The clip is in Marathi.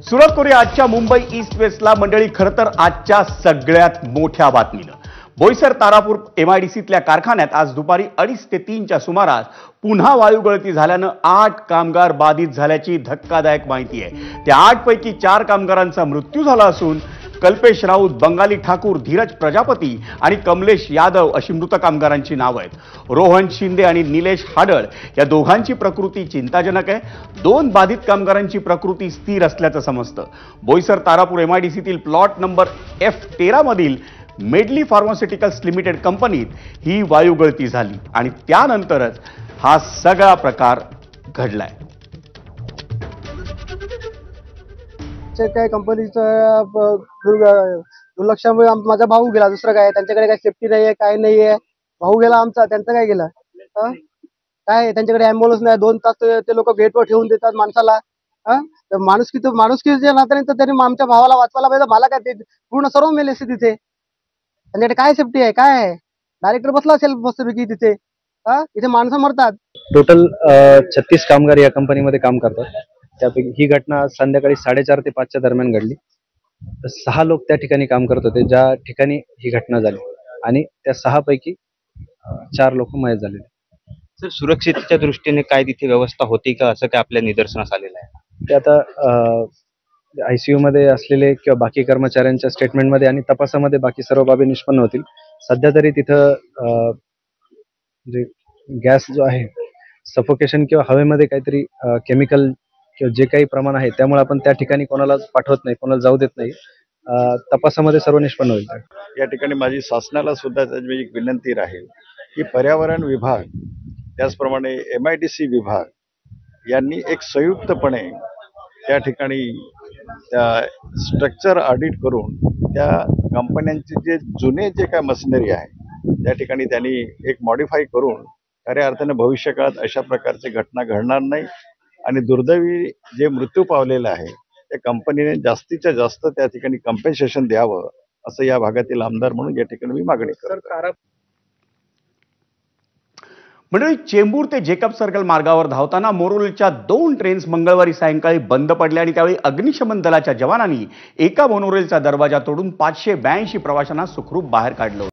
सुरुवात करूया आजच्या मुंबई ईस्ट वेस्टला मंडळी. खरं तर आजच्या सगळ्यात मोठ्या बातमीनं बोईसर तारापूर एमआयडीसीतल्या कारखान्यात आज दुपारी 2:30 ते 3च्या सुमारास पुन्हा वायुगळती झाल्यानं 8 कामगार बाधित झाल्याची धक्कादायक माहिती आहे. त्या 8 पैकी 4 कामगारांचा मृत्यू झाला असून कल्पेश राऊत, बंगाली ठाकूर, धीरज प्रजापती आणि कमलेश यादव अशी मृत कामगारांची नावं आहेत. रोहन शिंदे आणि निलेश हाडळ या दोघांची प्रकृती चिंताजनक आहे. 2 बाधित कामगारांची प्रकृती स्थिर असल्याचं समजतं. बोईसर तारापूर एमआयडीसीतील प्लॉट नंबर F13 मधील मेडली फार्मास्युटिकल्स लिमिटेड कंपनीत ही वायुगळती झाली आणि त्यानंतरच हा सगळा प्रकार घडलाय. काय कंपनीचं दुर्लक्षामुळे माझा भाऊ गेला. दुसरं काय, त्यांच्याकडे काय सेफ्टी नाहीये, काय नाहीये. भाऊ गेला आमचा, त्यांचं काय गेलं? काय त्यांच्याकडे अँब्युलन्स नाही. 2 तास ते लोक गेटवर ठेवून देतात माणसाला. माणुसकीच्या नात्याने तर त्यांनी आमच्या भावाला वाचवायला पाहिजे. मला काय, ते पूर्ण सर्व मेले असते तिथे. त्यांच्याकडे काय सेफ्टी आहे? काय आहे? डायरेक्टर बसला असेल मस्तपैकी तिथे. इथे माणसं मरतात. टोटल 36 कामगार या कंपनीमध्ये काम करतात. त्यापैकी ही घटना संध्याकाळी 4:30 ते 5च्या दरम्यान घडली. 6 लोक त्या ठिकाणी काम करत होते ज्या ठिकाणी ही घटना झाली आणि त्या 6 पैकी 4 लोक मयत झाले. सर, सुरक्षिततेच्या दृष्टीने काय तिथे व्यवस्था होती का, असं काय आपल्या निदर्शनास आलेलं आहे? ते आता ICU मध्ये असलेले किंवा बाकी कर्मचाऱ्यांच्या स्टेटमेंटमध्ये आणि तपासामध्ये बाकी सर्व बाबी निष्पन्न होतील. सध्या तरी तिथं म्हणजे गॅस जो आहे, सफोकेशन किंवा हवेमध्ये काहीतरी केमिकल किंवा जे काही प्रमाण आहे त्यामुळे आपण त्या ठिकाणी कोणाला पाठवत नाही, कोणाला जाऊ देत नाही. तपासामध्ये सर्व निष्पन्न होईल. या ठिकाणी माझी शासनाला सुद्धा त्याची एक विनंती राहील की पर्यावरण विभाग त्याचप्रमाणे MIDC विभाग यांनी एक संयुक्तपणे त्या ठिकाणी त्या स्ट्रक्चर ऑडिट करून त्या कंपन्यांचे जे जुने जे काय मशिनरी आहे त्या ठिकाणी त्यांनी एक मॉडिफाय करून खऱ्या अर्थाने भविष्य काळात अशा प्रकारची घटना घडणार नाही आणि दुर्दैवी जे मृत्यू पावलेला आहे त्या कंपनीने जास्तीत जास्त त्या ठिकाणी कम्पेन्सेशन द्यावं असं या भागातील आमदार म्हणून या ठिकाणी मी मागणी करतो. मंडळी, चेंबूर ते जेकब सर्कल मार्गावर धावताना मोनोरेलच्या 2 ट्रेन्स मंगळवारी सायंकाळी बंद पडल्या आणि त्यावेळी अग्निशमन दलाच्या जवानांनी एका मोनोरेलचा दरवाजा तोडून 582 प्रवाशांना सुखरूप बाहेर काढलं.